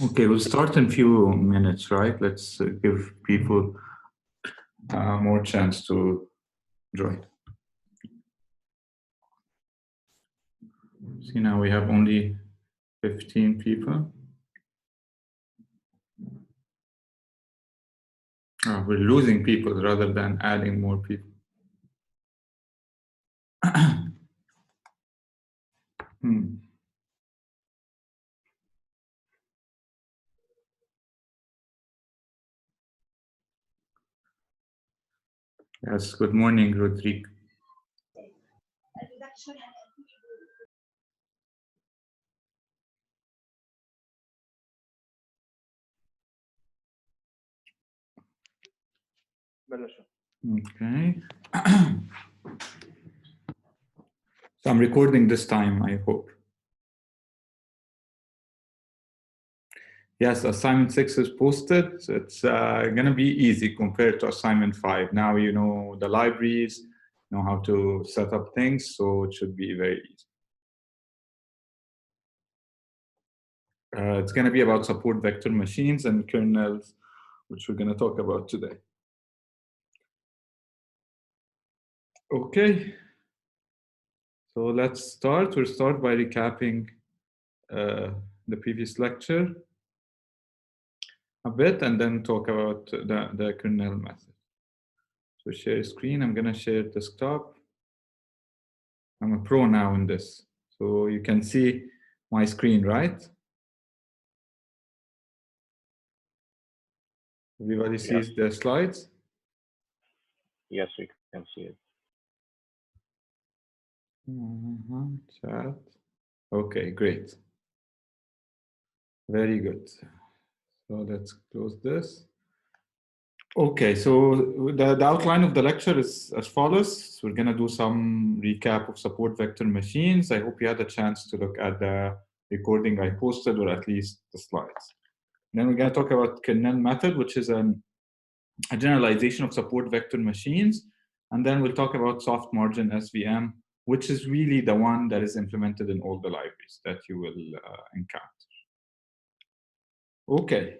Okay, we'll start in a few minutes, right? Let's give people more chance to join. See, now we have only 15 people. Oh, we're losing people rather than adding more people. Yes, good morning, Rodrigo. Okay. So I'm recording this time, I hope. Yes, assignment 6 is posted. So it's going to be easy compared to assignment 5. Now you know the libraries, know how to set up things, so it should be very easy. It's going to be about support vector machines and kernels, which we're going to talk about today. Okay. So let's start. We'll start by recapping the previous lecture a bit and then talk about the kernel method. So share screen. I'm going to share desktop. I'm a pro now in this. So you can see my screen, right? Everybody sees the slides? Yes, we can see it. Chat. Okay, great. Very good. So let's close this. Okay, so the outline of the lecture is as follows. So we're going to do some recap of support vector machines. I hope you had a chance to look at the recording I posted, or at least the slides. Then we're going to talk about kernel method, which is a generalization of support vector machines. And then we'll talk about soft margin SVM, which is really the one that is implemented in all the libraries that you will encounter. Okay.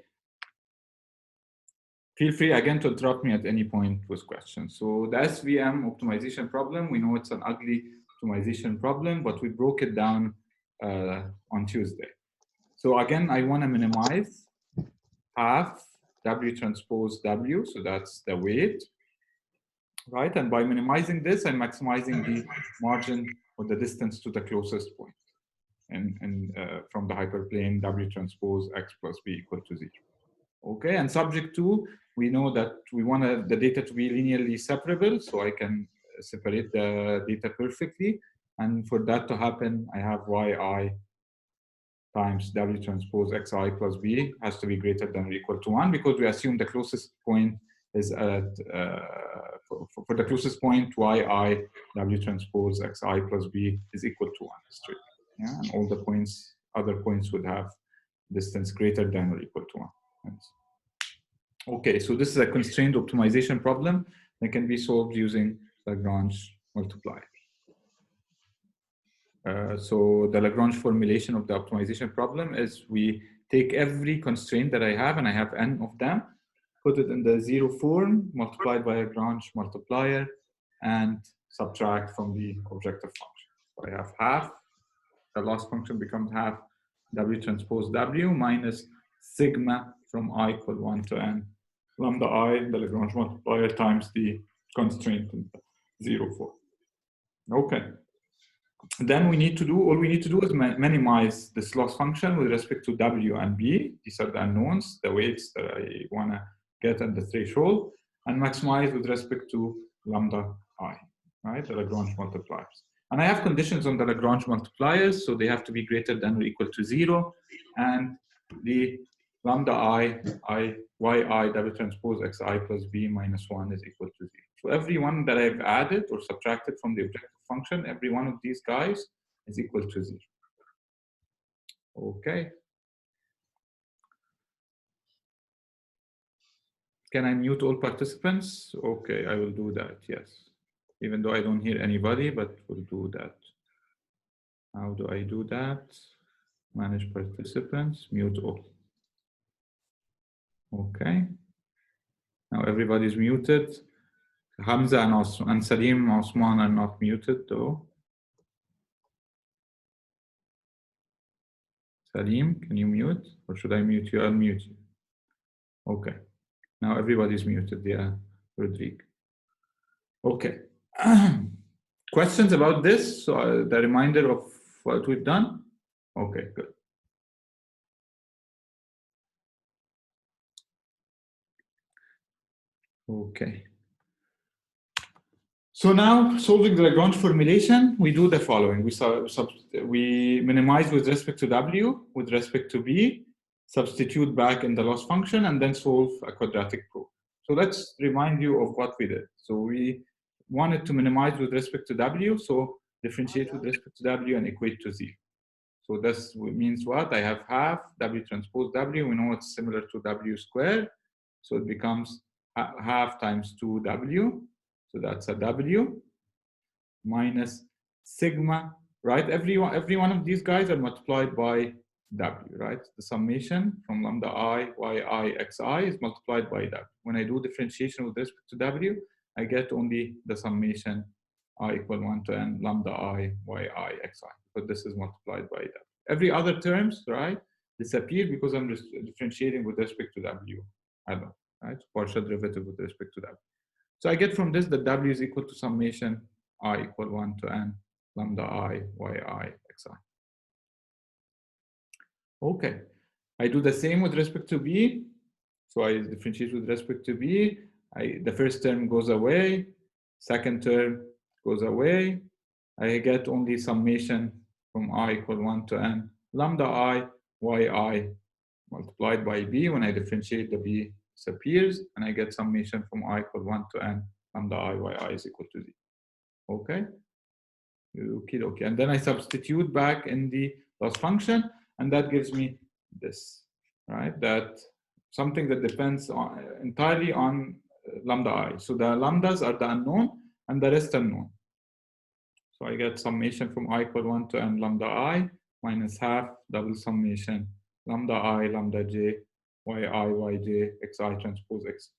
Feel free again to interrupt me at any point with questions. So the SVM optimization problem, we know it's an ugly optimization problem, but we broke it down on Tuesday. So again, I want to minimize half W transpose W, so that's the weight, right? And by minimizing this, I'm maximizing the margin or the distance to the closest point and from the hyperplane W transpose X plus B equal to 0. Okay, and subject to, we know that we want the data to be linearly separable, so I can separate the data perfectly. And for that to happen, I have yi times W transpose xi plus b has to be greater than or equal to 1, because we assume the closest point is at, for the closest point, yi W transpose xi plus b is equal to 1 straight. Yeah, and all the points, other points would have distance greater than or equal to 1. Okay, so this is a constrained optimization problem that can be solved using Lagrange multiplier. So the Lagrange formulation of the optimization problem is we take every constraint that I have, and I have n of them, put it in the 0 form, multiplied by a Lagrange multiplier, and subtract from the objective function. So I have half, the loss function becomes half W transpose W minus sigma from I equal 1 to n lambda I, the Lagrange multiplier, times the constraint in the 0 form. Okay. Then we need to do, all we need to do is minimize this loss function with respect to W and B. These are the unknowns, the weights that I want to get at the threshold, and maximize with respect to lambda I, right, the Lagrange multipliers. And I have conditions on the Lagrange multipliers, so they have to be greater than or equal to 0, and the lambda I yi W transpose xi plus b minus 1 is equal to 0. So every one that I've added or subtracted from the objective function, every one of these guys is equal to 0. Okay. Can I mute all participants? Okay, I will do that, yes. Even though I don't hear anybody, but we'll do that. How do I do that? Manage participants, mute all. Okay. Now everybody's muted. Hamza and Salim Osman are not muted though. Salim, can you mute? Or should I mute you? I'll mute you. Okay. Now everybody's muted. Yeah, Rodrigue. Okay. Questions about this? So, the reminder of what we've done? Okay, good. Okay. So now, solving the Lagrange formulation, we do the following. We minimize with respect to W, with respect to B, substitute back in the loss function, and then solve a quadratic proof. So let's remind you of what we did. So we wanted to minimize with respect to W, so differentiate with respect to W and equate to 0. So this means what? I have half W transpose W. We know it's similar to W squared. So it becomes half times 2W. So that's a W minus sigma, right? Every one of these guys are multiplied by W, right? The summation from lambda I, yi, xi is multiplied by W. When I do differentiation with respect to W, I get only the summation I equal 1 to n lambda I, yi, xi, but this is multiplied by W. Every other terms, right, disappear because I'm just differentiating with respect to W alone, right? Partial derivative with respect to W. So I get from this that W is equal to summation I equal 1 to n lambda I, yi, xi. Okay. I do the same with respect to B. So I differentiate with respect to B. The first term goes away. Second term goes away. I get only summation from I equal 1 to n lambda I, yi multiplied by B. When I differentiate, the B disappears, and I get summation from I equal 1 to n lambda I, yi is equal to 0. Okay? Okay. And then I substitute back in the loss function, and that gives me this, right? That something that depends entirely on lambda I. So the lambdas are the unknown, and the rest unknown. So I get summation from I equal 1 to n lambda I minus half double summation lambda I, lambda j, yi, yj, xi transpose x.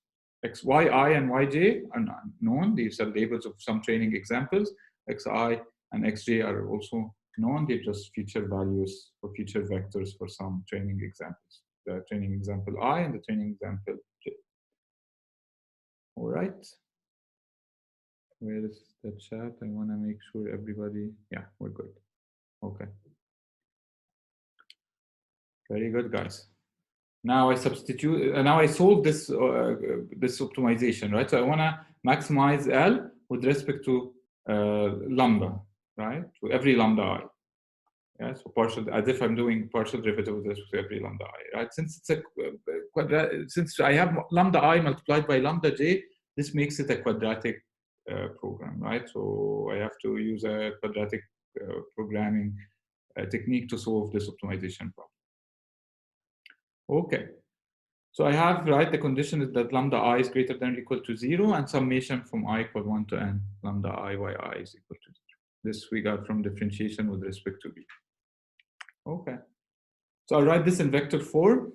Yi and yj are not known. These are labels of some training examples. Xi and xj are also known. They're just feature values for feature vectors for some training examples. The training example I and the training example j. All right. Where is the chat? I want to make sure everybody, yeah, we're good. Okay. Very good, guys. Now I substitute, now I solve this, this optimization, right? So I want to maximize L with respect to lambda, right? To every lambda I. Yeah, so partial, as if I'm doing partial derivative with respect to every lambda I, right? Since it's since I have lambda I multiplied by lambda j, this makes it a quadratic program, right? So I have to use a quadratic programming technique to solve this optimization problem. Okay. So I have, right, the condition is that lambda I is greater than or equal to 0, and summation from I equal 1 to n lambda I, yi is equal to 0. This we got from differentiation with respect to B. Okay. So I'll write this in vector form.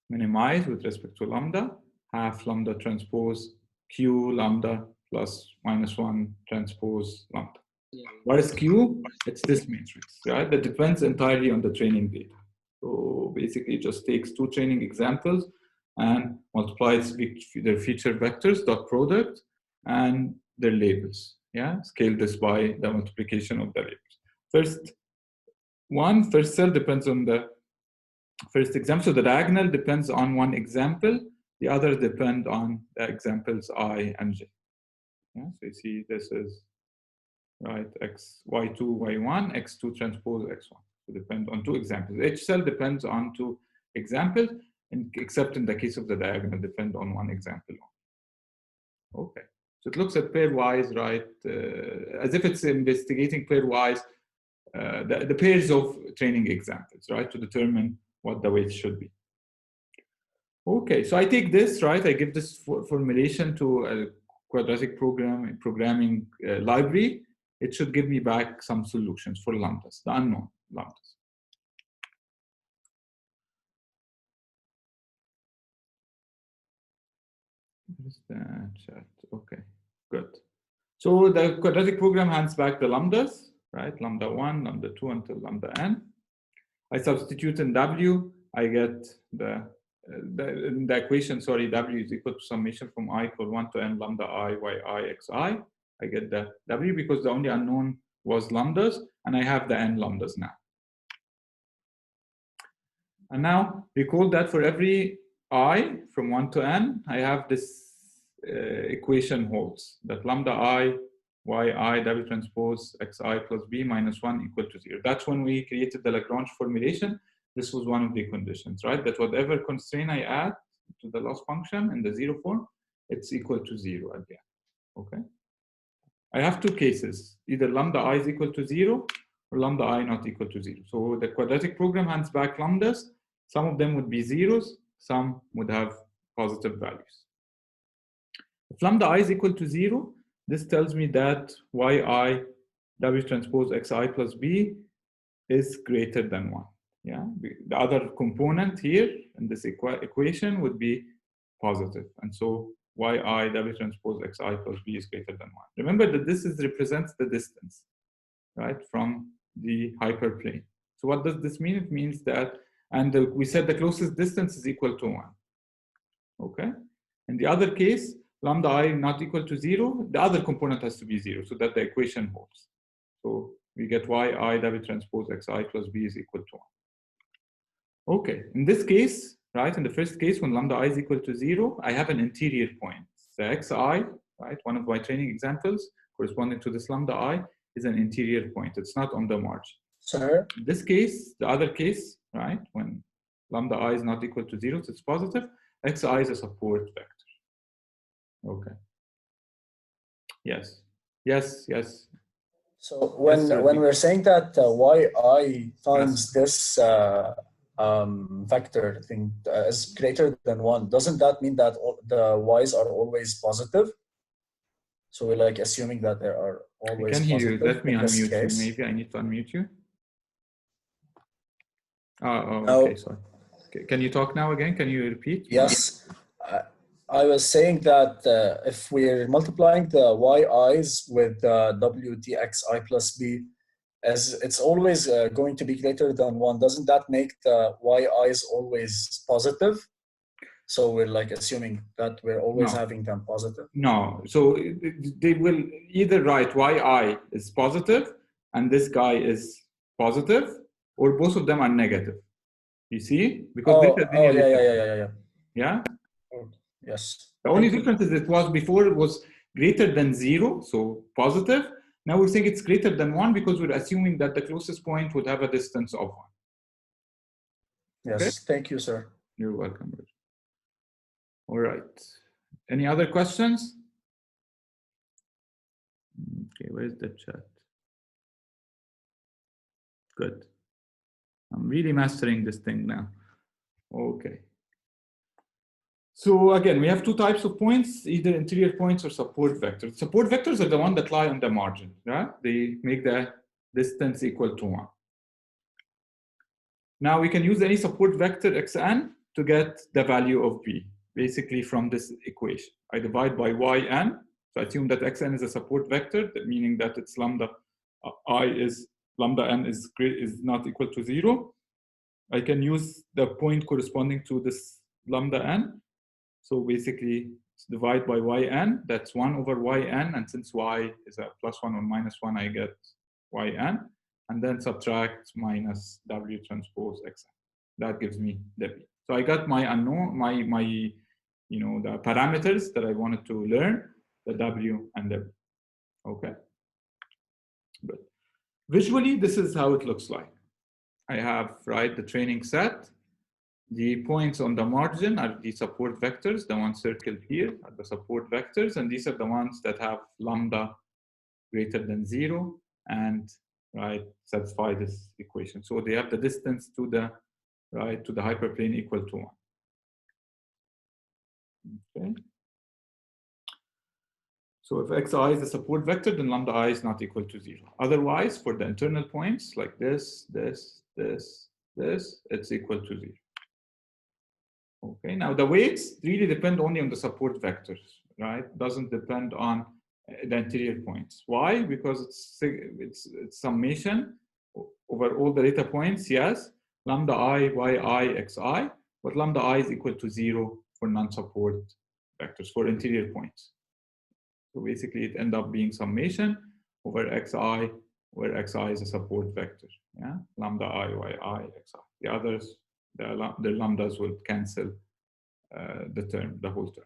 Minimize with respect to lambda, half lambda transpose q lambda plus minus 1 transpose lambda. What is q? It's this matrix, right? That depends entirely on the training data. So basically it just takes two training examples and multiplies their feature vectors, dot product, and their labels. Yeah, scale this by the multiplication of the labels. First cell depends on the first example. So the diagonal depends on one example. The others depend on the examples I and j. Yeah, so you see this is right y2, y1, x2 transpose x1. So depend on two examples. Each cell depends on two examples, except in the case of the diagonal, depend on one example. Okay. So it looks at pairwise, right? As if it's investigating pairwise the pairs of training examples, right? To determine what the weights should be. Okay, so I take this, right? I give this formulation to a quadratic programming library. It should give me back some solutions for lambdas, the unknown lambdas. Where's the chat? Okay, good. So the quadratic program hands back the lambdas, right? Lambda 1, lambda 2 until lambda n. I substitute in W, I get in the equation, sorry, W is equal to summation from I equal 1 to n lambda I yi xi. I get the W because the only unknown was lambdas, and I have the n lambdas now. And now recall that for every I from 1 to n, I have this equation holds that lambda I yi W transpose xi plus b minus 1 equal to 0. That's when we created the Lagrange formulation. This was one of the conditions, right? That whatever constraint I add to the loss function in the 0 form, it's equal to 0 again, okay? I have two cases, either lambda I is equal to 0 or lambda I not equal to 0. So the quadratic program hands back lambdas. Some of them would be zeros, some would have positive values. If lambda I is equal to 0, this tells me that yi W transpose xi plus b is greater than 1. Yeah, the other component here in this equation would be positive, and so yi W transpose xi plus b is greater than 1. Remember that this represents the distance, right, from the hyperplane. So what does this mean? It means that, and we said the closest distance is equal to 1. Okay. In the other case, lambda I not equal to 0, the other component has to be 0 so that the equation holds. So we get yi W transpose xi plus b is equal to 1. Okay. In this case, right, in the first case, when lambda I is equal to 0, I have an interior point. The xi, right, one of my training examples corresponding to this lambda I is an interior point. It's not on the margin. Sir? In this case, the other case, right, when lambda I is not equal to 0, so it's positive, xi is a support vector. Okay. Yes. Yes, yes. So when we're saying that yi times this vector thing is greater than 1, doesn't that mean that the y's are always positive? So we're like assuming that there are always I can hear positive you. Let me in this unmute case. you. Maybe I need to unmute you. Oh, No. okay, sorry. Okay. Can you talk now again? Can you repeat? Yes. I was saying that if we're multiplying the yi's with wdxi plus b, as it's always going to be greater than 1, doesn't that make the yi's always positive? So we're like assuming that we're always having them positive. No, so they will either write yi is positive and this guy is positive, or both of them are negative. You see? Because yeah. Yeah? Oh, yes. The only difference is it was before it was greater than 0, so positive. Now we're saying it's greater than 1 because we're assuming that the closest point would have a distance of 1. Yes, okay? Thank you, sir. You're welcome. All right. Any other questions? Okay, where's the chat? Good. I'm really mastering this thing now. Okay. So again, we have two types of points, either interior points or support vectors. Support vectors are the ones that lie on the margin, right? They make the distance equal to 1. Now we can use any support vector xn to get the value of b, basically from this equation. I divide by yn, so I assume that xn is a support vector, meaning that its lambda n is not equal to 0. I can use the point corresponding to this lambda n. So basically, divide by yn, that's 1 over yn, and since y is a plus 1 or minus 1, I get yn, and then subtract minus w transpose xn. That gives me the b. So I got my unknown, the parameters that I wanted to learn, the w and the b. Okay. Good. Visually, this is how it looks like. I have, right, the training set. The points on the margin are the support vectors. The ones circled here are the support vectors, and these are the ones that have lambda greater than 0 and, right, satisfy this equation. So they have the distance to the, right, to the hyperplane equal to 1. Okay. So if xi is a support vector, then lambda I is not equal to 0. Otherwise, for the internal points like this, it's equal to 0. Okay, now the weights really depend only on the support vectors, right? Doesn't depend on the interior points. Why? Because it's summation over all the data points, yes, lambda I, yi, xi, but lambda I is equal to 0 for non-support vectors, for interior points. So basically it ends up being summation over xi, where xi is a support vector, yeah, lambda I, yi, xi. The others, the lambdas will cancel the whole term.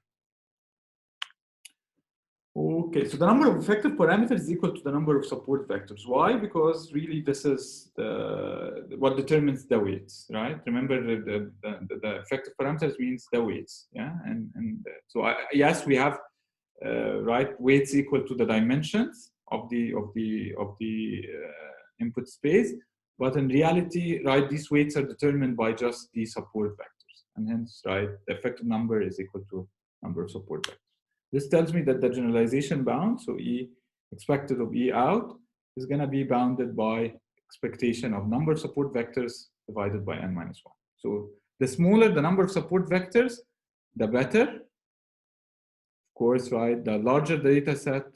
Okay, so the number of effective parameters is equal to the number of support vectors. Why? Because really this is what determines the weights, right? Remember the effective parameters means the weights, yeah? And so yes, we have right weights equal to the dimensions of the input space, but in reality, right, these weights are determined by just the support vectors, and hence, right, the effective number is equal to number of support vectors. This tells me that the generalization bound, so E expected of E out, is going to be bounded by expectation of number of support vectors divided by n minus 1. So the smaller the number of support vectors, the better. Of course, right, the larger the data set,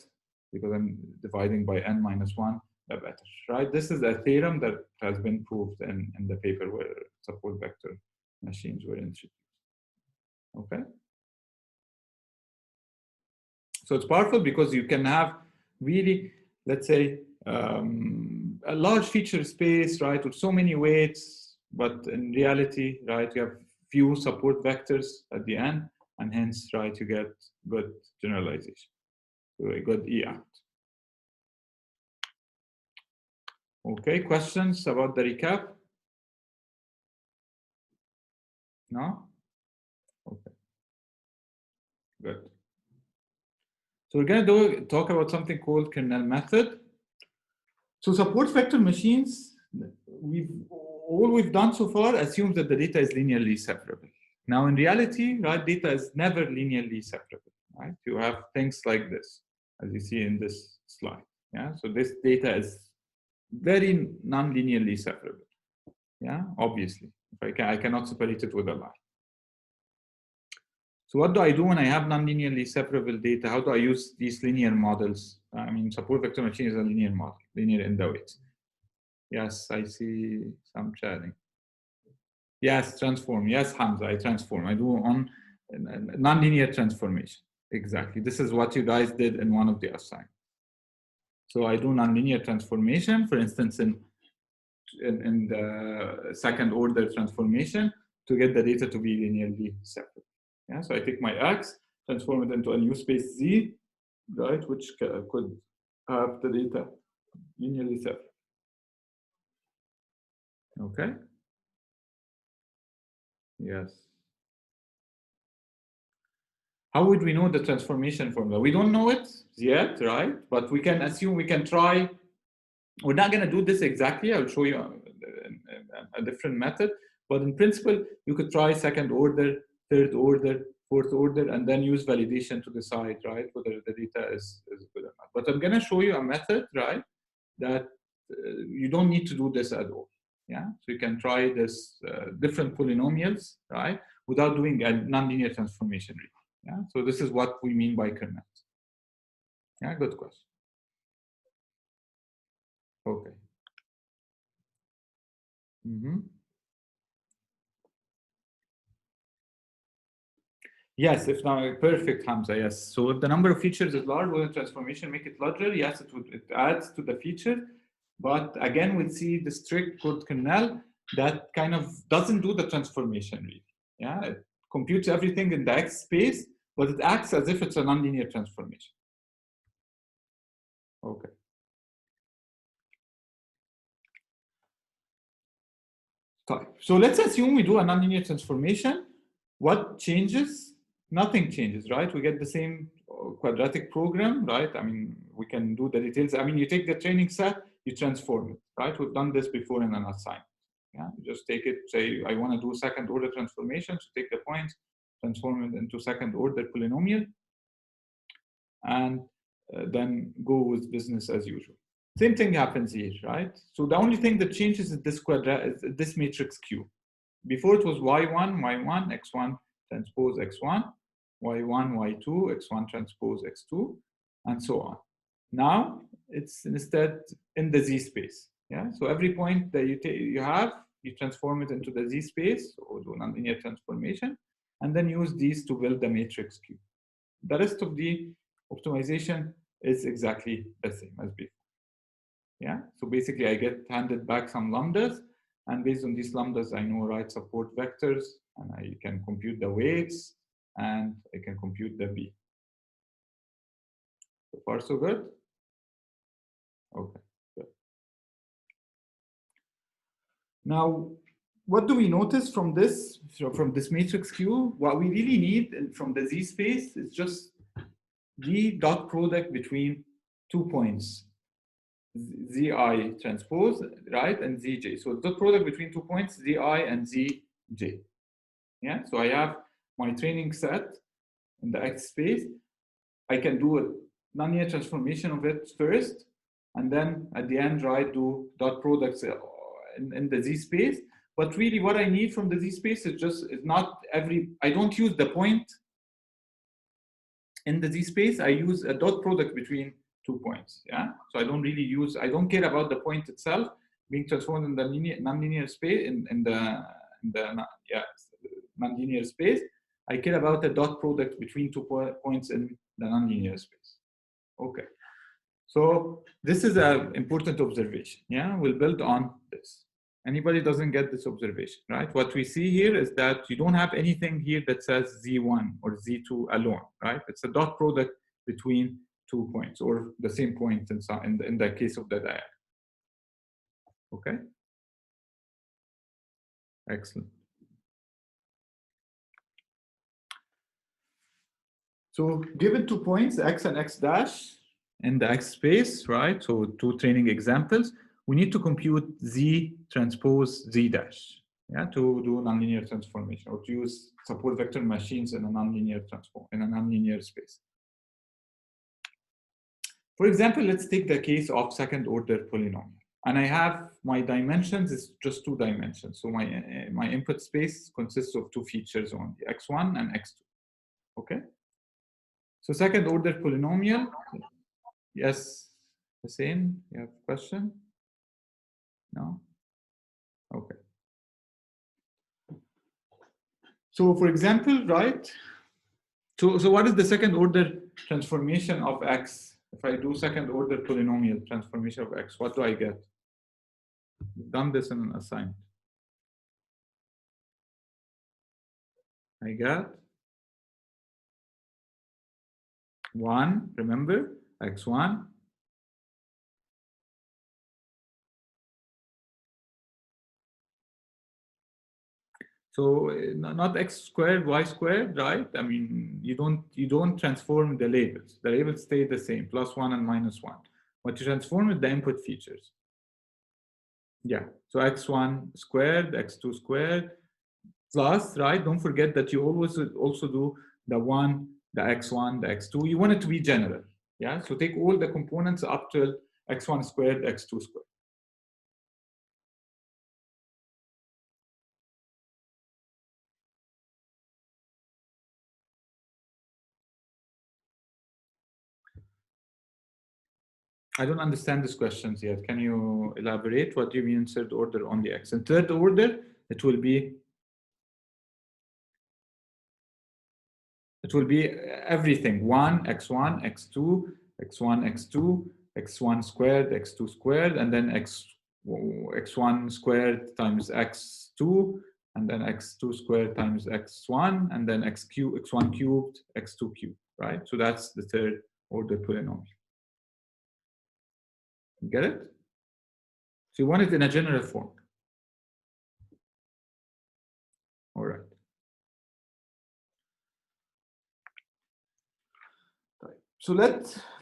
because I'm dividing by n minus 1, the better, right? This is a theorem that has been proved in the paper where support vector machines were introduced. Okay. So it's powerful because you can have really, let's say, a large feature space, right, with so many weights, but in reality, right, you have few support vectors at the end, and hence, right, you get good generalization, so a good E out. Okay, questions about the recap? No? Okay, good. So we're going to talk about something called kernel method. So support vector machines, all we've done so far assumes that the data is linearly separable. Now in reality, right, data is never linearly separable, right? You have things like this, as you see in this slide. Yeah, so this data is very non-linearly separable. Yeah, obviously, if I cannot separate it with a line. So what do I do when I have non-linearly separable data? How do I use these linear models? I mean, support vector machine is a linear model, linear in the weights. Yes, I see some chatting. Yes, transform. Yes, Hamza, I transform. I do on non-linear transformation. Exactly. This is what you guys did in one of the assignments. So I do non-linear transformation, for instance, in the second order transformation to get the data to be linearly separate. Yeah, so I take my X, transform it into a new space Z, right, which could have the data linearly separate. Okay. Yes. How would we know the transformation formula? We don't know it yet, right? But we can assume, we can try. We're not going to do this exactly. I'll show you a different method. But in principle, you could try second order, third order, fourth order, and then use validation to decide, right, whether the data is good or not. But I'm going to show you a method, right, that you don't need to do this at all. Yeah, so you can try this different polynomials, right, without doing a nonlinear transformation. Yeah, so this is what we mean by kernels. Yeah, good question. Okay. Yes, if now perfect, Hamza. Yes. So if the number of features is large, will the transformation make it larger? Yes, it adds to the feature. But again, we'll see the strict code kernel that kind of doesn't do the transformation really. Yeah, it computes everything in the X space, but it acts as if it's a nonlinear transformation. Okay. So let's assume we do a nonlinear transformation. What changes? Nothing changes, right? We get the same quadratic program, right? I mean, we can do the details. I mean, you take the training set, you transform it, right? We've done this before in an assignment. Yeah, you just take it, say, I want to do second order transformation, so take the points, transform it into second order polynomial, and then go with business as usual. Same thing happens here, right? So the only thing that changes is this matrix Q. Before it was y1, y1, x1, transpose x1, y1, y2, x1 transpose x2, and so on. Now it's instead in the Z space. Yeah. So every point that you have, you transform it into the Z space or do nonlinear transformation, and then use these to build the matrix Q. The rest of the optimization is exactly the same as before. Yeah. So basically, I get handed back some lambdas, and based on these lambdas, I know right support vectors, and I can compute the weights, and I can compute the B. So far, so good. Okay. Good. Now, what do we notice from this matrix Q? What we really need from the Z space is just the dot product between 2 points, Zi transpose, right, and Zj. So dot product between 2 points, Zi and Zj. Yeah. So I have my training set in the X space. I can do a nonlinear transformation of it first, and then at the end, right, do dot products in the Z space. But really what I need from the Z space is not I don't use the point in the Z space. I use a dot product between 2 points. Yeah. So I don't care about the point itself being transformed in the nonlinear space, in the nonlinear space. I care about the dot product between 2 points in the nonlinear space. Okay. So this is an important observation. Yeah, we'll build on this. Anybody doesn't get this observation, right? What we see here is that you don't have anything here that says Z1 or Z2 alone, right? It's a dot product between 2 points or the same point in the case of the diagram. Okay. Excellent. So given 2 points, X and X dash, in the X space, right? So 2 training examples, we need to compute Z transpose Z dash, yeah, to do nonlinear transformation or to use support vector machines in a nonlinear space. For example, let's take the case of second order polynomial. And I have my dimensions is just 2 dimensions. So my input space consists of 2 features only, X1 and X2. Okay. So second order polynomial. Yes, Hussein, you have a question? No? Okay. So for example, right? So what is the second order transformation of X? If I do second order polynomial transformation of X, what do I get? We've done this in an assignment. I got 1, remember, X1 so not X squared, Y squared, right? I mean, you don't transform the labels. The labels stay the same, +1 and -1. What you transform is the input features. Yeah, so X1 squared, X2 squared, plus, right? Don't forget that you always also do the 1, the X1, the X2. You want it to be general. Yeah, so take all the components up till X1 squared, X2 squared. I don't understand these questions yet. Can you elaborate? What do you mean third order on the X? In third order, it will be everything: 1, X1, X2, X1, X2, X1 squared, X2 squared, and then X1 squared times X2, and then X2 squared times X1, and then X1 cubed, X2 cubed, right? So that's the third order polynomial. Get it? So you want it in a general form. All right. So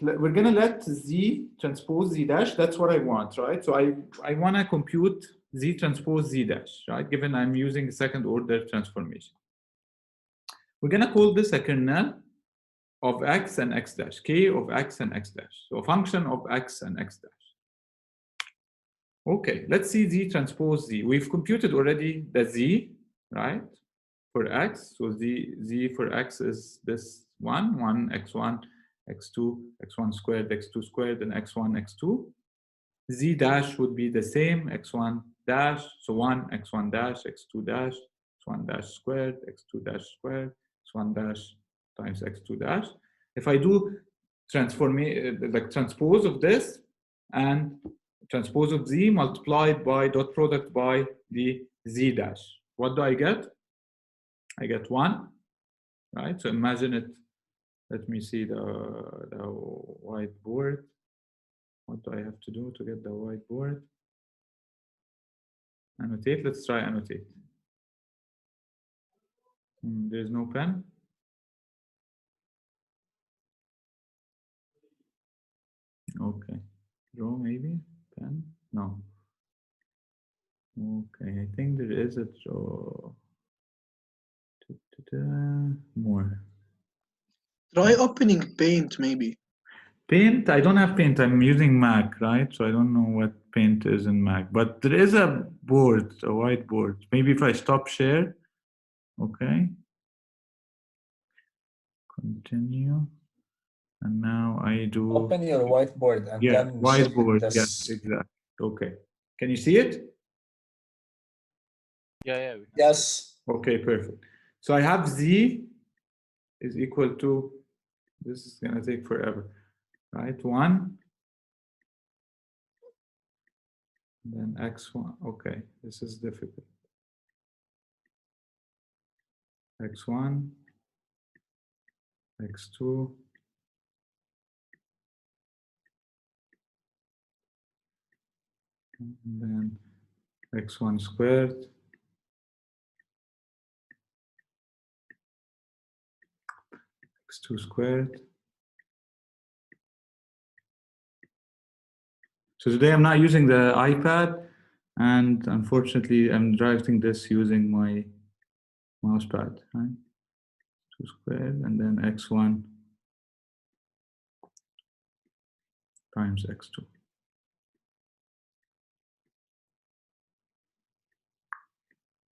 we're gonna let Z transpose Z dash. That's what I want, right? So I wanna compute Z transpose Z dash, right? Given I'm using second order transformation. We're gonna call this a kernel of X and X dash, K of X and X dash. So a function of X and X dash. Okay, let's see Z transpose Z. We've computed already the Z, right? for x. So z for x is this 1, x1, x2, x1 squared, x2 squared, and x1, x2. Z dash would be the same, x1 dash, so 1, x1 dash, x2 dash, x1 dash squared, x2 dash squared, x1 dash times x2 dash. If I do the transpose of this and transpose of z multiplied by dot product by the z dash, what do I get? I get 1, right? So imagine it. Let me see the whiteboard. What do I have to do to get the whiteboard? Annotate. Let's try annotate. There's no pen. Okay. Draw maybe? Pen? No. Okay, I think there is a draw. More. Try opening Paint maybe. Paint, I don't have Paint. I'm using Mac, right? So I don't know what Paint is in Mac. But there is a board, a whiteboard. Maybe if I stop share. Okay. Continue. And now I do. Open your whiteboard and Yeah, then whiteboard. share Yes, this. exactly. Okay. Can you see it? Yeah. Yes. Okay, perfect. So I have z is equal to, this is going to take forever, right? 1, then x1. Okay, this is difficult. x1, x2, and then x1 squared, x2 squared. So today I'm not using the iPad, and unfortunately I'm drafting this using my mouse pad, right? 2 squared, and then x1 times x2.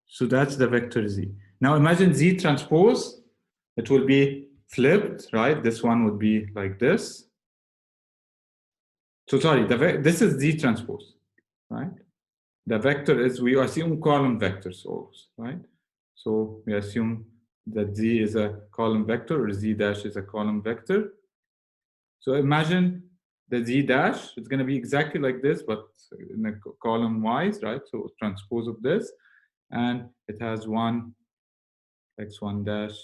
So that's the vector z. Now imagine z transpose, it will be flipped, right? This one would be like this. So sorry, this is z transpose, right? The vector is, we assume column vectors always, right? So we assume that z is a column vector or z dash is a column vector. So imagine the z dash, it's going to be exactly like this, but in a column wise, right? So transpose of this, and it has 1, x1 dash,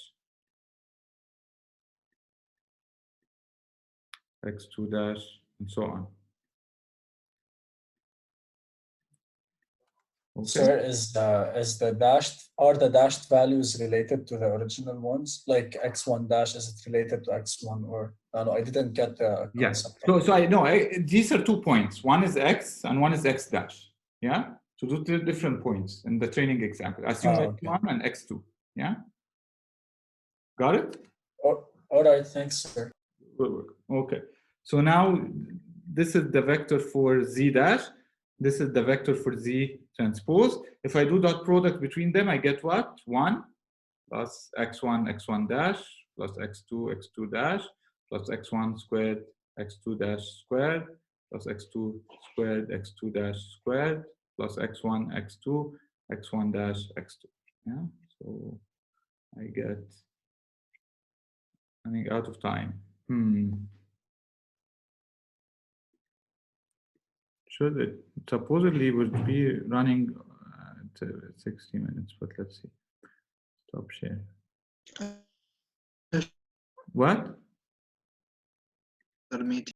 x2 dash, and so on. Okay. Sir, is the dashed values related to the original ones? Like x1 dash, is it related to x1 or no? I didn't get the concept. Yes. So I know these are 2 points. One is x and one is x dash. Yeah. So 2 different points in the training example. Assume Okay. x1 and x2. Yeah. Got it? Oh, all right. Thanks, sir. Good work. Okay. So now this is the vector for z dash. This is the vector for z transpose. If I do dot product between them, I get what? 1 plus x1, x1 dash, plus x2, x2 dash, plus x1 squared, x2 dash squared, plus x2 squared, x2 dash squared, plus x1, x2, x1 dash x2. Yeah. So I get, I think, out of time. Should it supposedly would be running 60 minutes, but let's see. Stop share. What? Meeting.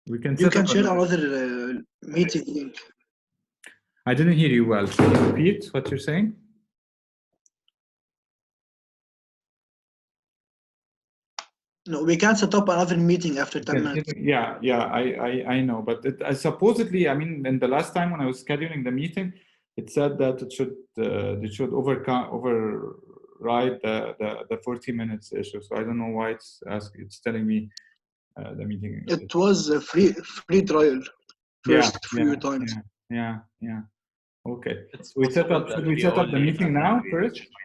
We can. You can share another meeting link. I didn't hear you well. Can you repeat what you're saying? No, we can set up another meeting after 10 minutes. Yeah, I know, but supposedly, I mean, in the last time when I was scheduling the meeting, it said that it should override the 40 minutes issue. So I don't know why it's telling me the meeting. It was a free trial first few times. Yeah. Okay. It's We set possible up. that Should we we set all up the leave meeting and then now we first? rejoin.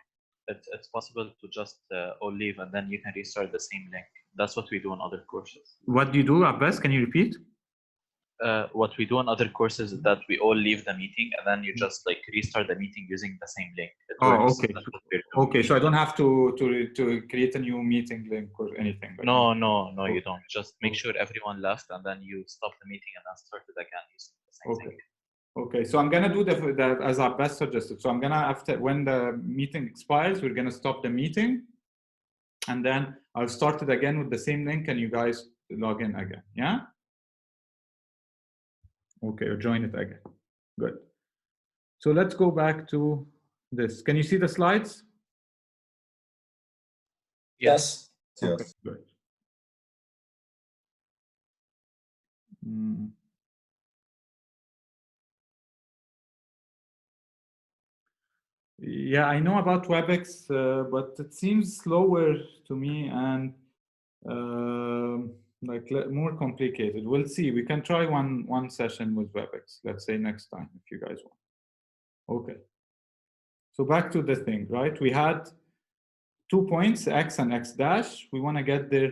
It's possible to just all leave and then you can restart the same link. That's what we do in other courses. What do you do, Abbas? Can you repeat? What we do in other courses is that we all leave the meeting and then you just like restart the meeting using the same link. It Oh, works. okay. That's what we're doing. Okay, so I don't have to create a new meeting link or anything. Like No, that. no, you don't. Just make sure everyone left and then you stop the meeting and then start it again using the same Okay. thing. Okay, so I'm gonna do the as Abbas suggested. So I'm gonna, after when the meeting expires, we're gonna stop the meeting, and then I'll start it again with the same link, and you guys log in again. Yeah. Okay, or join it again. Good. So let's go back to this. Can you see the slides? Yes. Okay, good. Mm. Yeah, I know about WebEx, but it seems slower to me and like more complicated. We'll see. We can try one session with WebEx. Let's say next time if you guys want. Okay. So back to the thing, right? We had 2 points, x and x dash. We want to get their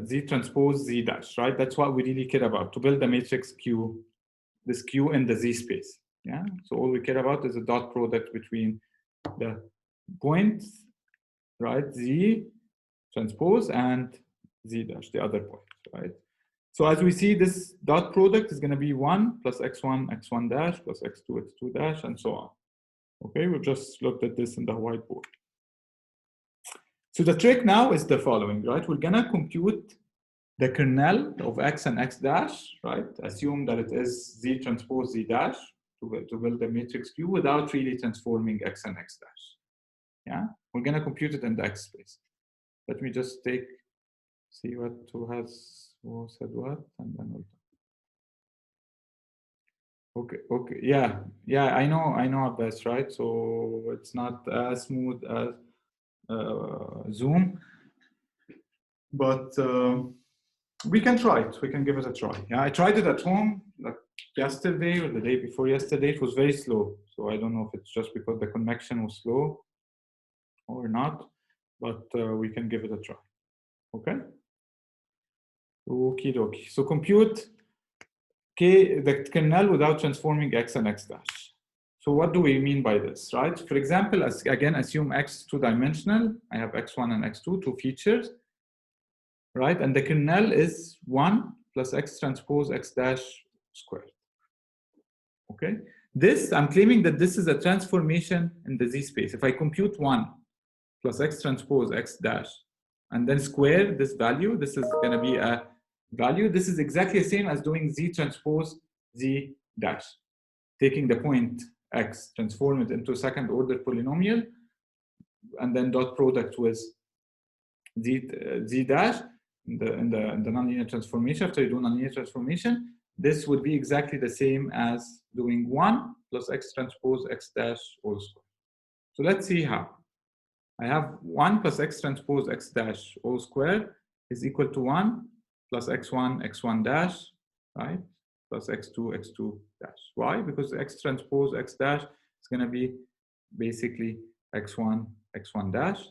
z transpose z dash, right? That's what we really care about, to build a matrix Q, this Q in the z space. Yeah. So all we care about is a dot product between the points, right? Z transpose and z dash, the other point, right? So as we see, this dot product is going to be 1 plus x1, x1 dash plus x2, x2 dash, and so on. Okay, we just looked at this in the whiteboard. So the trick now is the following, right? We're going to compute the kernel of x and x dash, right? Assume that it is z transpose z dash to build the matrix Q without really transforming x and x dash. Yeah, we're going to compute it in the x space. Let me just see who said what, and then we'll talk. Okay, yeah, I know Abbas, right? So it's not as smooth as Zoom, but we can try it. We can give it a try. Yeah, I tried it at home like yesterday or the day before yesterday. It was very slow, so I don't know if it's just because the connection was slow or not, but we can give it a try. Okay. Okie dokie. So compute the kernel without transforming x and x dash. So what do we mean by this, right? For example, again, assume x is two-dimensional. I have x1 and x2, two features, right? And the kernel is 1 plus x transpose x dash squared. Okay. This, I'm claiming that this is a transformation in the z space. If I compute 1 plus x transpose x dash and then square this value, this is going to be a value. This is exactly the same as doing z transpose z dash, taking the point x, transform it into a second order polynomial, and then dot product with z dash in the nonlinear transformation. After you do nonlinear transformation, this would be exactly the same as doing 1 plus x transpose x dash all square. So let's see how. I have 1 plus x transpose x dash all square is equal to 1 plus x1, x1 dash, right? Plus x2, x2 dash. Why? Because x transpose x dash is going to be basically x1, x1 dash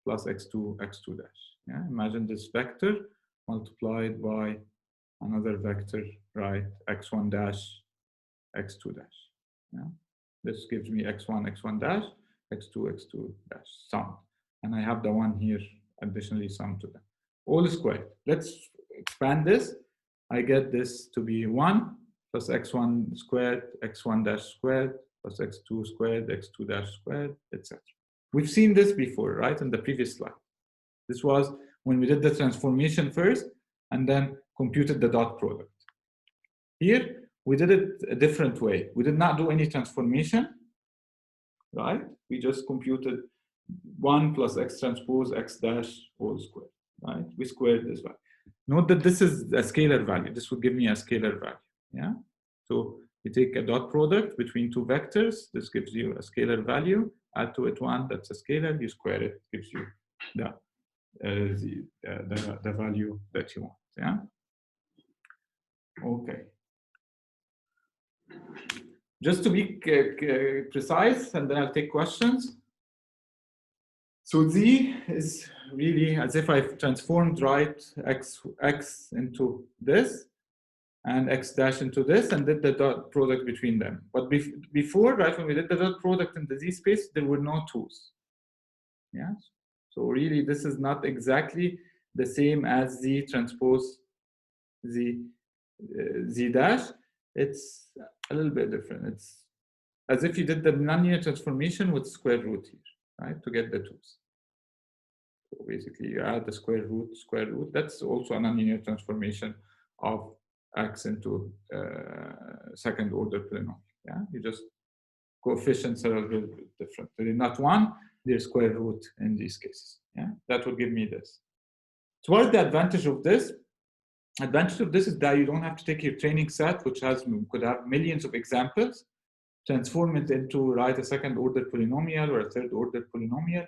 plus x2, x2 dash. Yeah, imagine this vector multiplied by another vector, right? x1 dash, x2 dash. Yeah, this gives me x1, x1 dash, x2, x2 dash sum. And I have the one here additionally summed to them. All squared. Let's expand this. I get this to be 1 plus x1 squared, x1 dash squared, plus x2 squared, x2 dash squared, etc. We've seen this before, right, in the previous slide. This was when we did the transformation first and then computed the dot product. Here, we did it a different way. We did not do any transformation, right? We just computed 1 plus x transpose x dash whole squared, right? We squared this value. Note that this is a scalar value. This would give me a scalar value, yeah? So you take a dot product between two vectors. This gives you a scalar value. Add to it 1, that's a scalar. You square it, gives you the value that you want, yeah? Okay. just to be precise, and then I'll take questions. So Z is really as if I've transformed, right, x into this, and x dash into this, and did the dot product between them. But before, right, when we did the dot product in the Z space, there were no 2's. Yeah. So really, this is not exactly the same as Z transpose Z dash. It's a little bit different. It's as if you did the nonlinear transformation with square root here, right, to get the 2's. So basically, you add the square root. That's also a nonlinear transformation of x into second order polynomial. Yeah, you just coefficients are a little bit different. They're not 1, they're square root in these cases. Yeah, that will give me this. So what is the advantage of this? Advantage of this is that you don't have to take your training set, which could have millions of examples, transform it into, right, a second order polynomial or a third order polynomial,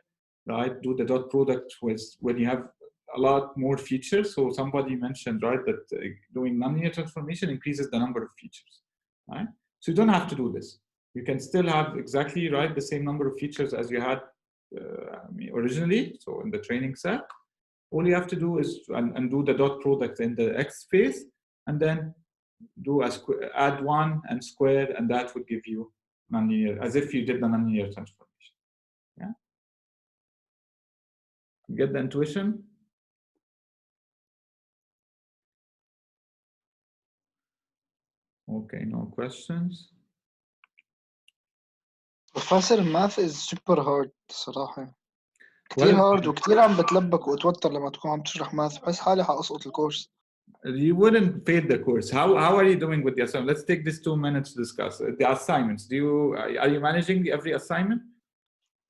right? Do the dot product with when you have a lot more features. So somebody mentioned, right, that doing nonlinear transformation increases the number of features, right? So you don't have to do this. You can still have exactly, right, the same number of features as you had originally. So in the training set, all you have to do is and do the dot product in the x space, and then do add 1 and square, and that would give you nonlinear, as if you did the nonlinear transformation. Yeah. You get the intuition? Okay, no questions. Professor, math is super hard صراحة. كتير Well, هارد وكتير عم بتلبك واتوتر لما تكون عم تشرح ماث، بحس حالي حاسقط الكورس. you wouldn't fade the course. How are you doing with the assignment? Let's take this 2 minutes to discuss the assignments. Are you managing every assignment?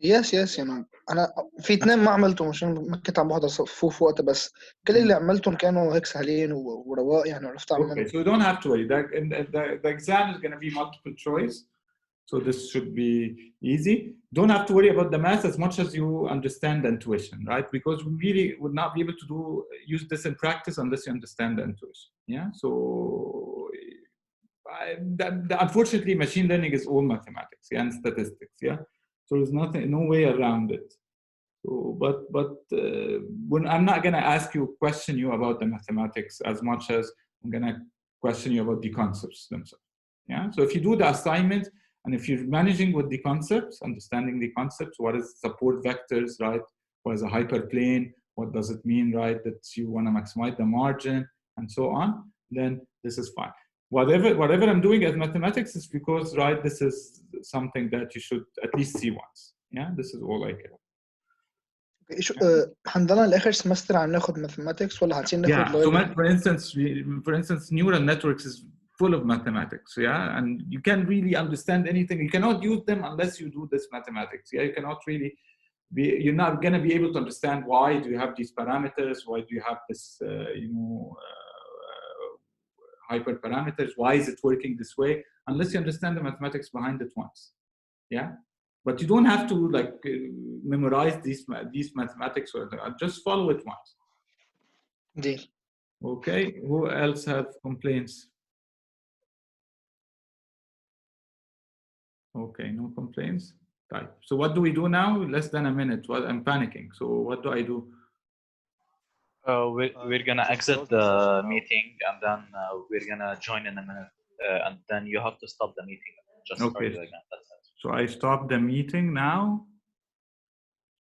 يس يعني انا في 2 ما عملتهم عشان ما كنت عم بحضر صفوف وقتها، بس كل اللي عملتهم كانوا هيك سهلين ورواق يعني عرفت اعملهم. Okay, so you don't have to worry. The exam is going to be multiple choice, so this should be easy. Don't have to worry about the math as much as you understand the intuition, right? Because we really would not be able to use this in practice unless you understand the intuition. Yeah. So unfortunately, machine learning is all mathematics, yeah, and statistics. Yeah. So there's no way around it. So, but when I'm not going to question you about the mathematics as much as I'm going to question you about the concepts themselves. Yeah. So if you do the assignment, and if you're managing with the concepts, understanding the concepts, what is support vectors, right? What is a hyperplane? What does it mean, right? That you want to maximize the margin and so on, then this is fine. Whatever I'm doing as mathematics is because, right, this is something that you should at least see once. Yeah, this is all I care. حنضلنا لاخر سمستر عم ناخذ mathematics ولا حنصير ناخذ Yeah. So for instance, neural networks is full of mathematics. Yeah, and you can't really understand anything. You cannot use them unless you do this mathematics. Yeah, you cannot really you're not going to be able to understand why do you have these parameters, why do you have this hyperparameters, why is it working this way, unless you understand the mathematics behind it once. Yeah. But you don't have to memorize these mathematics or just follow it once. Deal. Okay. Who else have complaints? Okay, no complaints. Right. So what do we do now? Less than a minute. Well, I'm panicking. So what do I do? We're gonna exit the meeting, and then we're gonna join in a minute, and then you have to stop the meeting. Just start it again. That's it. So I stop the meeting now.